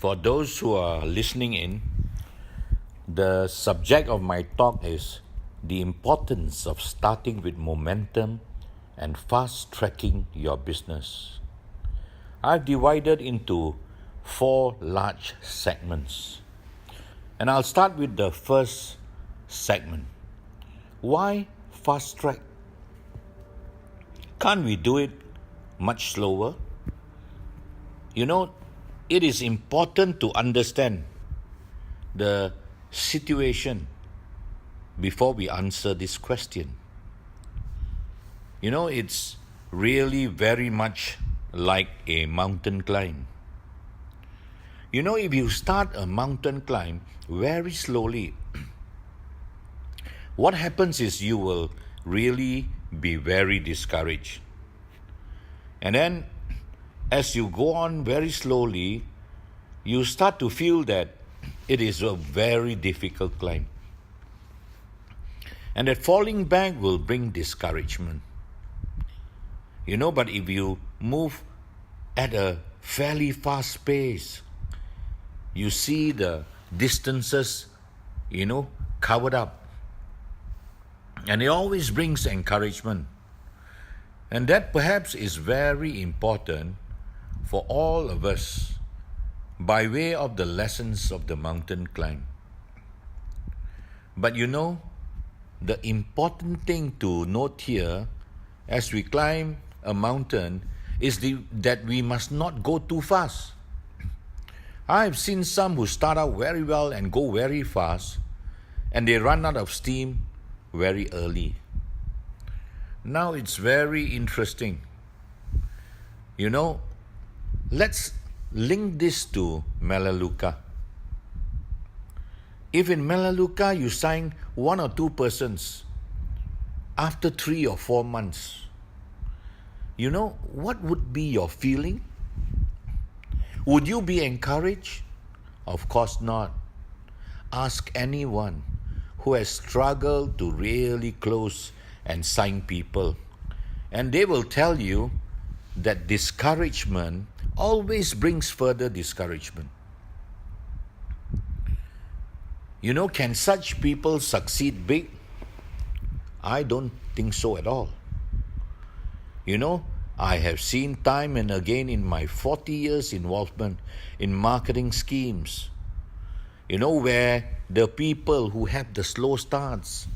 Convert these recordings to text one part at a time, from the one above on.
For those who are listening in, the subject of my talk is the importance of starting with momentum and fast-tracking your business. I've divided into 4 large segments. And I'll start with the first segment. Why fast-track? Can't we do it much slower? It is important to understand the situation before we answer this question. It's really very much like a mountain climb. If you start a mountain climb very slowly, what happens is you will really be very discouraged. And then as you go on very slowly, you start to feel that it is a very difficult climb. And that falling back will bring discouragement. But if you move at a fairly fast pace, you see the distances, covered up. And it always brings encouragement. And that perhaps is very important for all of us by way of the lessons of the mountain climb. But the important thing to note here as we climb a mountain is that we must not go too fast. I've seen some who start out very well and go very fast, and they run out of steam very early. Now it's very interesting. Let's link this to Melaleuca. If in Melaleuca you sign 1 or 2 persons after 3 or 4 months, what would be your feeling? Would you be encouraged? Of course not. Ask anyone who has struggled to really close and sign people, and they will tell you that discouragement always brings further discouragement. Can such people succeed big? I don't think so at all. I have seen time and again in my 40 years involvement in marketing schemes, where the people who have the slow starts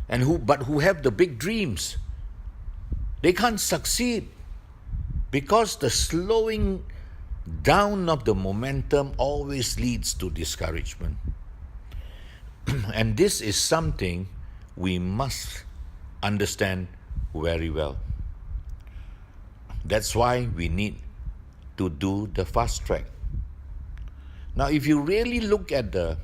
and who have the big dreams, they can't succeed because the slowing down of the momentum always leads to discouragement. And this is something we must understand very well. That's why we need to do the fast track. Now, if you really look at the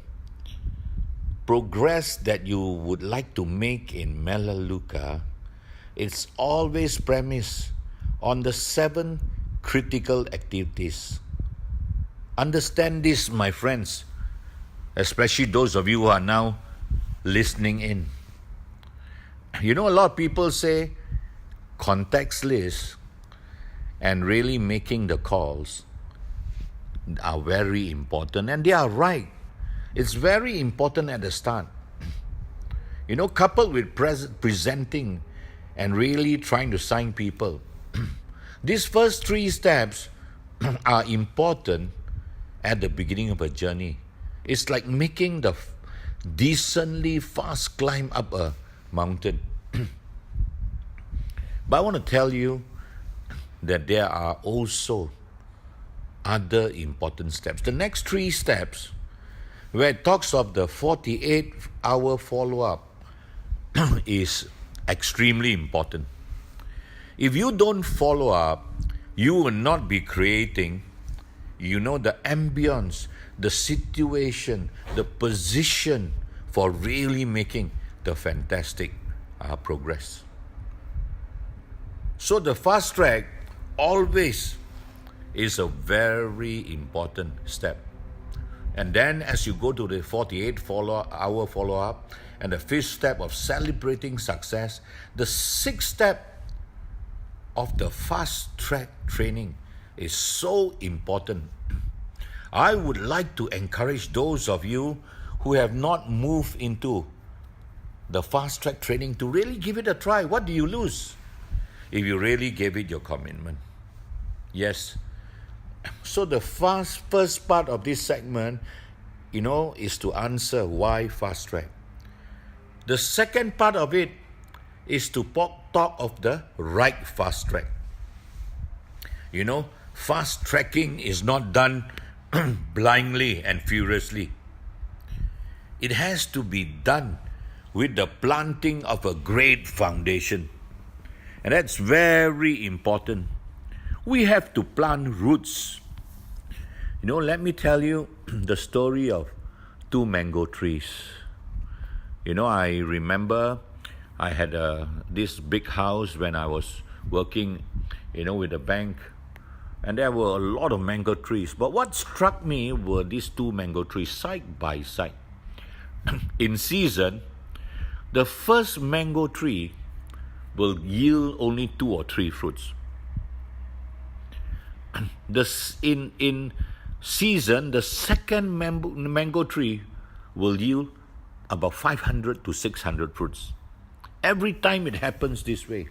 progress that you would like to make in Melaleuca, it's always premised on the 7 critical activities. Understand this, my friends, especially those of you who are now listening in. A lot of people say contacts list and really making the calls are very important, and they are right. It's very important at the start. Coupled with presenting and really trying to sign people. These first 3 steps are important at the beginning of a journey. It's like making the decently fast climb up a mountain. But I want to tell you that there are also other important steps. The next 3 steps, where it talks of the 48-hour follow-up, is extremely important. If you don't follow up, you will not be creating, the ambience, the situation, the position for really making the fantastic progress. So the fast track always is a very important step. And then as you go to the 48-hour follow-up and the 5th step of celebrating success, the 6th step of the fast track training is so important. I would like to encourage those of you who have not moved into the fast track training to really give it a try. What do you lose if you really gave it your commitment? Yes. So the first part of this segment, is to answer why fast track. The second part of it is to talk of the right fast track. Fast tracking is not done blindly and furiously. It has to be done with the planting of a great foundation. And that's very important. We have to plant roots. Let me tell you the story of 2 mango trees. I remember I had this big house when I was working, with the bank. And there were a lot of mango trees. But what struck me were these 2 mango trees side by side. In season, the first mango tree will yield only 2 or 3 fruits. In season, the second mango tree will yield about 500 to 600 fruits. Every time it happens this way.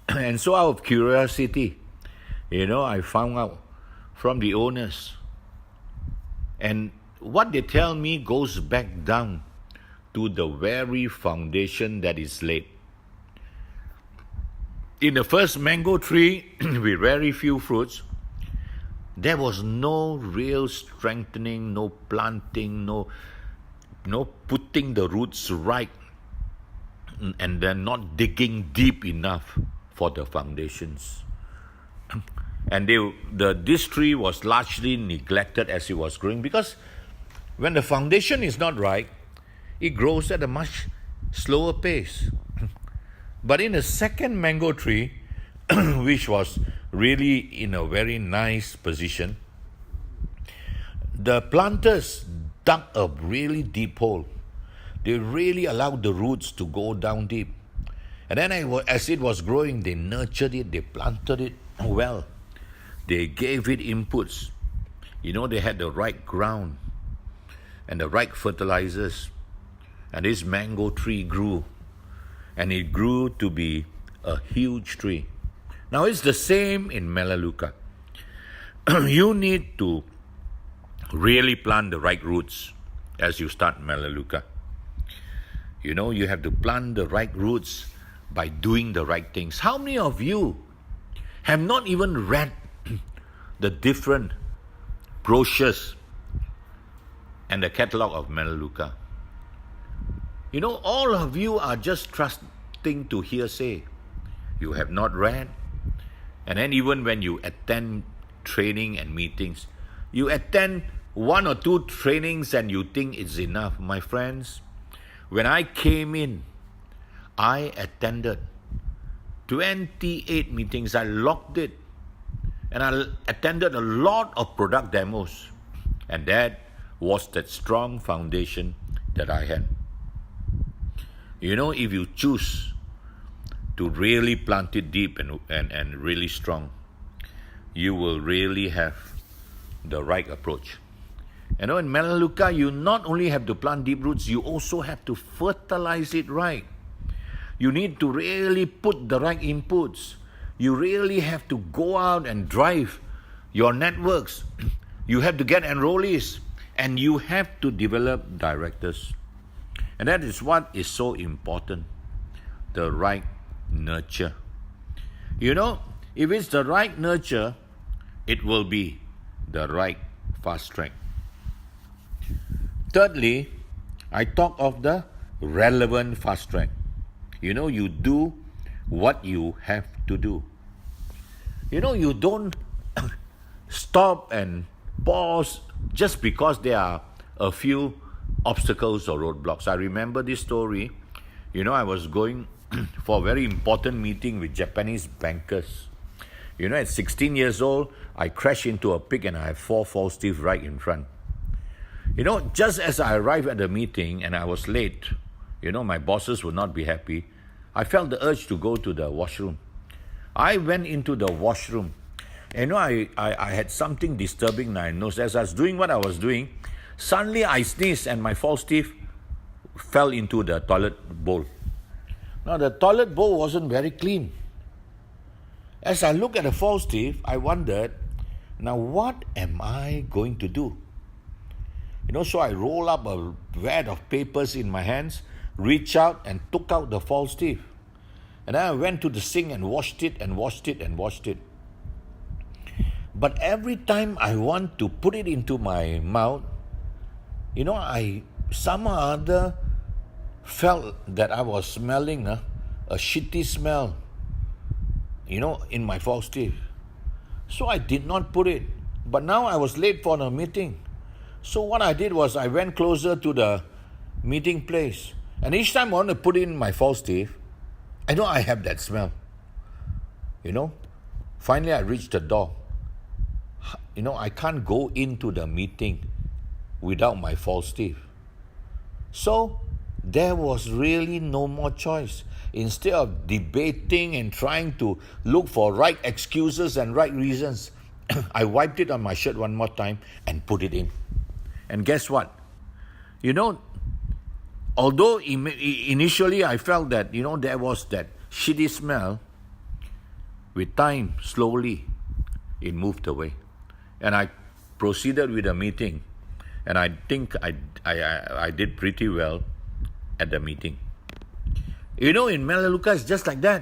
And so out of curiosity, I found out from the owners. And what they tell me goes back down to the very foundation that is laid. In the first mango tree, with very few fruits, there was no real strengthening, no planting, no putting the roots right, and then not digging deep enough for the foundations. And this tree was largely neglected as it was growing, because when the foundation is not right, it grows at a much slower pace. But in the second mango tree, which was really in a very nice position, the planters dug a really deep hole. They really allowed the roots to go down deep. And then as it was growing, they nurtured it, they planted it well. They gave it inputs. They had the right ground and the right fertilizers. And this mango tree grew. And it grew to be a huge tree. Now it's the same in Melaleuca. You need to really plant the right roots as you start Melaleuca. You have to plant the right roots by doing the right things. How many of you have not even read the different brochures and the catalog of Melaleuca? All of you are just trusting to hearsay. You have not read. And then even when you attend training and meetings, you attend 1 or 2 trainings and you think it's enough. My friends, when I came in, I attended 28 meetings. I logged it. And I attended a lot of product demos. And that was that strong foundation that I had. If you choose to really plant it deep and really strong, you will really have the right approach. In Melaleuca, you not only have to plant deep roots, you also have to fertilize it right. You need to really put the right inputs. You really have to go out and drive your networks. You have to get enrollees, and you have to develop directors. And that is what is so important, the right nurture. If it's the right nurture, it will be the right fast track. Thirdly, I talk of the relevant fast track. You do what you have to do. You don't stop and pause just because there are a few obstacles or roadblocks. I remember this story. I was going for a very important meeting with Japanese bankers. At 16 years old, I crashed into a pig and I have 4 false teeth right in front. Just as I arrived at the meeting and I was late, my bosses would not be happy. I felt the urge to go to the washroom. I went into the washroom. I had something disturbing in my nose. As I was doing what I was doing, suddenly I sneezed and my false teeth fell into the toilet bowl. Now, the toilet bowl wasn't very clean. As I looked at the false teeth, I wondered, now what am I going to do? So I rolled up a wad of papers in my hands, reached out and took out the false teeth. And then I went to the sink and washed it and washed it and washed it. But every time I want to put it into my mouth, I somehow or other felt that I was smelling a shitty smell, in my false teeth. So I did not put it. But now I was late for the meeting. So what I did was I went closer to the meeting place. And each time I want to put in my false teeth, I know I have that smell. Finally I reached the door. I can't go into the meeting without my false teeth. So there was really no more choice. Instead of debating and trying to look for right excuses and right reasons, I wiped it on my shirt one more time and put it in. And guess what? Although initially I felt that, there was that shitty smell, with time, slowly, it moved away. And I proceeded with the meeting. And I think I did pretty well at the meeting. In Melaleuca, it's just like that.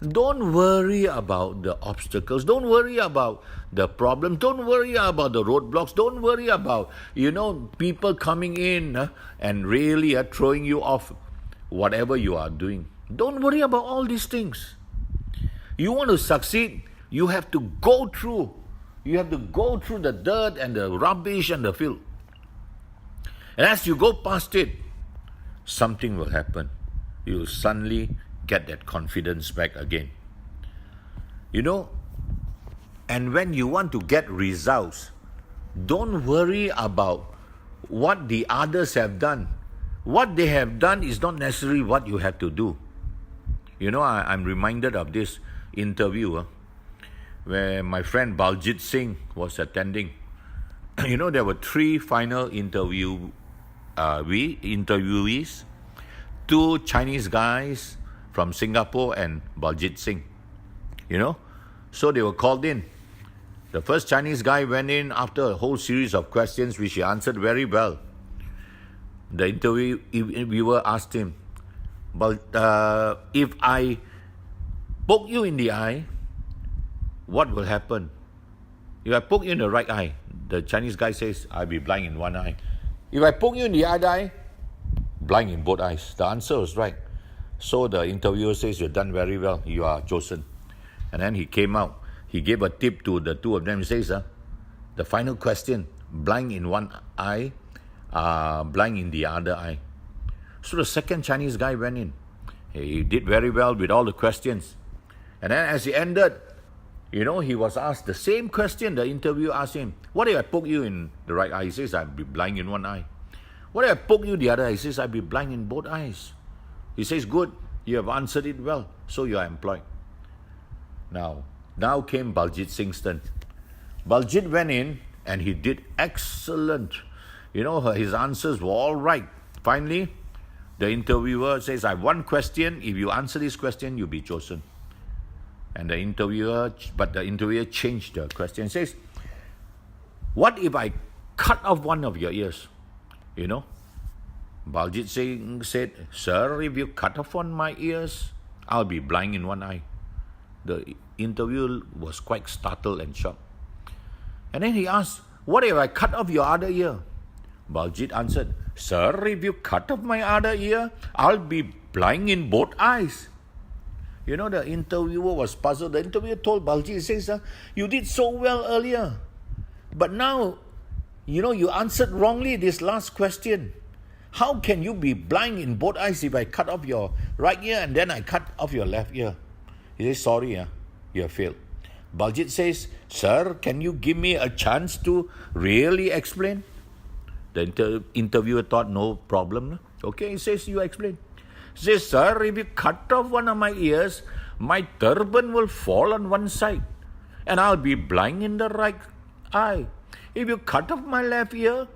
Don't worry about the obstacles. Don't worry about the problems. Don't worry about the roadblocks. Don't worry about, people coming in and really throwing you off whatever you are doing. Don't worry about all these things. You want to succeed, you have to go through. You have to go through the dirt and the rubbish and the filth. And as you go past it, something will happen. You will suddenly get that confidence back again. And when you want to get results, don't worry about what the others have done. What they have done is not necessarily what you have to do. I'm reminded of this interview where my friend Baljit Singh was attending. There were 3 final interviewees, 2 Chinese guys from Singapore and Baljit Singh. So they were called in. The first Chinese guy went in after a whole series of questions which he answered very well. The interviewer asked him, but if I poke you in the eye, what will happen? If I poke you in the right eye, the Chinese guy says, I'll be blind in one eye. If I poke you in the other eye, blind in both eyes. The answer was right. So the interviewer says, you've done very well, you are chosen. And then he came out. He gave a tip to the 2 of them. He says, the final question, blind in one eye, blind in the other eye. So the second Chinese guy went in. He did very well with all the questions. And then as he ended, he was asked the same question. The interviewer asked him, what if I poke you in the right eye? He says, I'll be blind in one eye. What if I poke you in the other eye? He says, I'll be blind in both eyes. He says, good, you have answered it well, so you are employed. Now came Baljit Singh's turn. Baljit went in and he did excellent. His answers were all right. Finally, the interviewer says, I have one question. If you answer this question, you'll be chosen. And the interviewer changed the question. He says, what if I cut off one of your ears? Baljit Singh said, sir, if you cut off one of my ears, I'll be blind in one eye. The interviewer was quite startled and shocked. And then he asked, what if I cut off your other ear? Baljit answered, sir, if you cut off my other ear, I'll be blind in both eyes. The interviewer was puzzled. The interviewer told Baljit, he says, you did so well earlier. But now, you answered wrongly this last question. How can you be blind in both eyes if I cut off your right ear and then I cut off your left ear? He says, sorry, you have failed. Baljit says, sir, can you give me a chance to really explain? The interviewer thought, no problem. Okay, he says, you explain. He says, sir, if you cut off one of my ears, my turban will fall on one side. and I'll be blind in the right eye. If you cut off my left ear,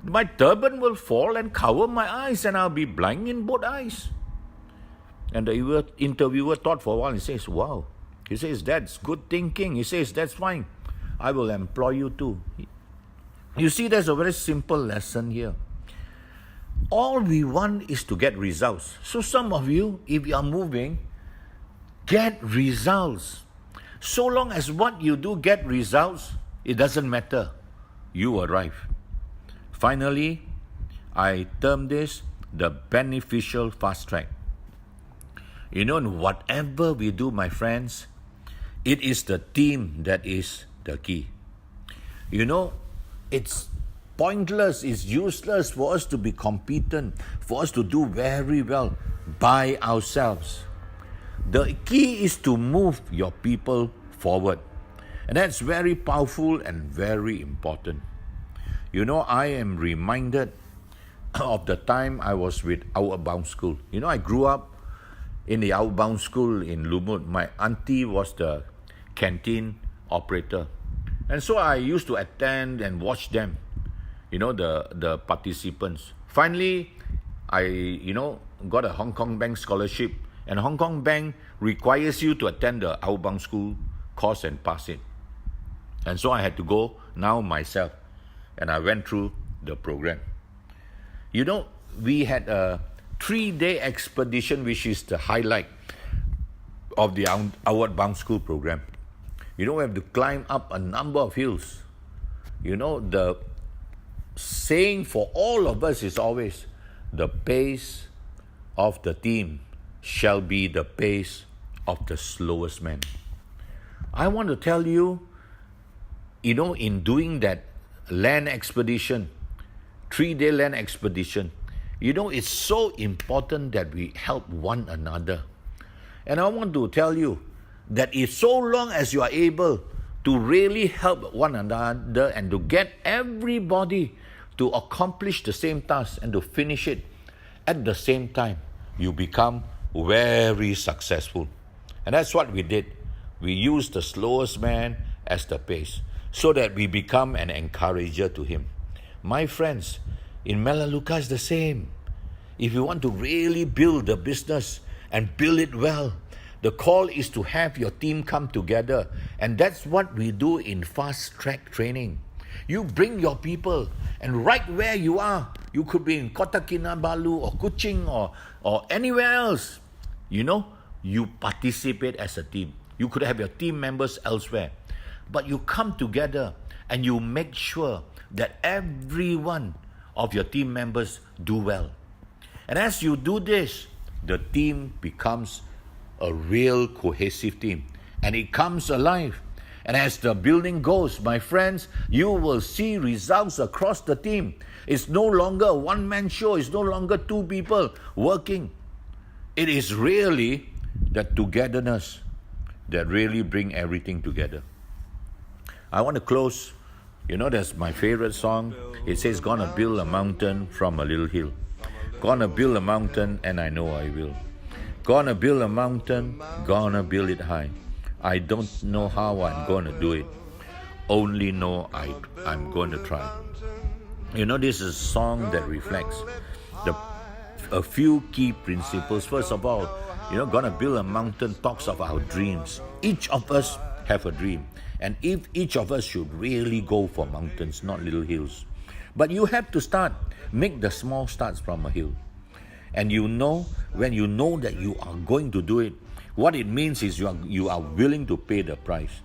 my turban will fall and cover my eyes, and I'll be blind in both eyes. And the interviewer thought for a while. He says, wow. He says, that's good thinking. He says, that's fine. I will employ you too. You see, there's a very simple lesson here. All we want is to get results. So some of you, if you are moving, get results. So long as what you do get results, it doesn't matter. You arrive. Finally, I term this the beneficial fast track. You know, whatever we do, my friends, it is the team that is the key. You know, it's pointless, it's useless for us to be competent, for us to do very well by ourselves. The key is to move your people forward. And that's very powerful and very important. You know, I am reminded of the time I was with Outbound School. You know, I grew up in the Outbound School in Lumut. My auntie was the canteen operator. And so I used to attend and watch them, you know, the participants. Finally, I, got a Hong Kong Bank scholarship. And Hong Kong Bank requires you to attend the Outbound School course and pass it. And so I had to go now myself. And I went through the program. You know, we had a 3-day expedition, which is the highlight of the Outbound School program. You know, we have to climb up a number of hills. You know, the saying for all of us is always, the pace of the team shall be the pace of the slowest man. I want to tell you, in doing that land expedition, 3-day land expedition, it's so important that we help one another. And I want to tell you that if so long as you are able to really help one another and to get everybody to accomplish the same task and to finish it at the same time, you become very successful. And that's what we did. We used the slowest man as the pace so that we become an encourager to him. My friends, in Melaleuca it's the same. If you want to really build the business and build it well, the call is to have your team come together. And that's what we do in fast track training. You bring your people, and right where you are, you could be in Kota Kinabalu or Kuching or anywhere else, you participate as a team. You could have your team members elsewhere. But you come together and you make sure that every one of your team members do well. And as you do this, the team becomes a real cohesive team. And it comes alive. And as the building goes, my friends, you will see results across the team. It's no longer a one-man show. It's no longer 2 people working. It is really the togetherness that really bring everything together. I want to close. That's my favorite song. It says, gonna build a mountain from a little hill. Gonna build a mountain, and I know I will. Gonna build a mountain, gonna build it high. I don't know how I'm gonna do it. Only know I'm going to try. This is a song that reflects a few key principles. First of all, gonna build a mountain talks of our dreams. Each of us have a dream. And if each of us should really go for mountains, not little hills. But you have to start. Make the small starts from a hill. And when you know that you are going to do it, what it means is you are willing to pay the price.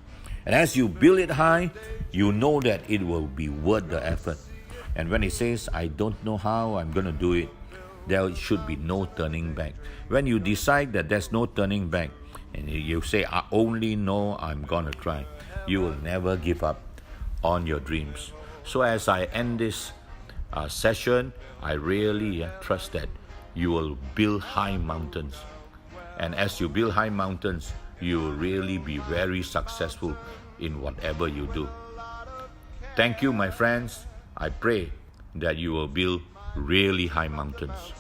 And as you build it high, you know that it will be worth the effort. And when it says, I don't know how I'm going to do it, there should be no turning back. When you decide that there's no turning back, and you say, I only know I'm going to try, you will never give up on your dreams. So as I end this session, I really trust that you will build high mountains. And as you build high mountains, you will really be very successful in whatever you do. Thank you, my friends. I pray that you will build really high mountains.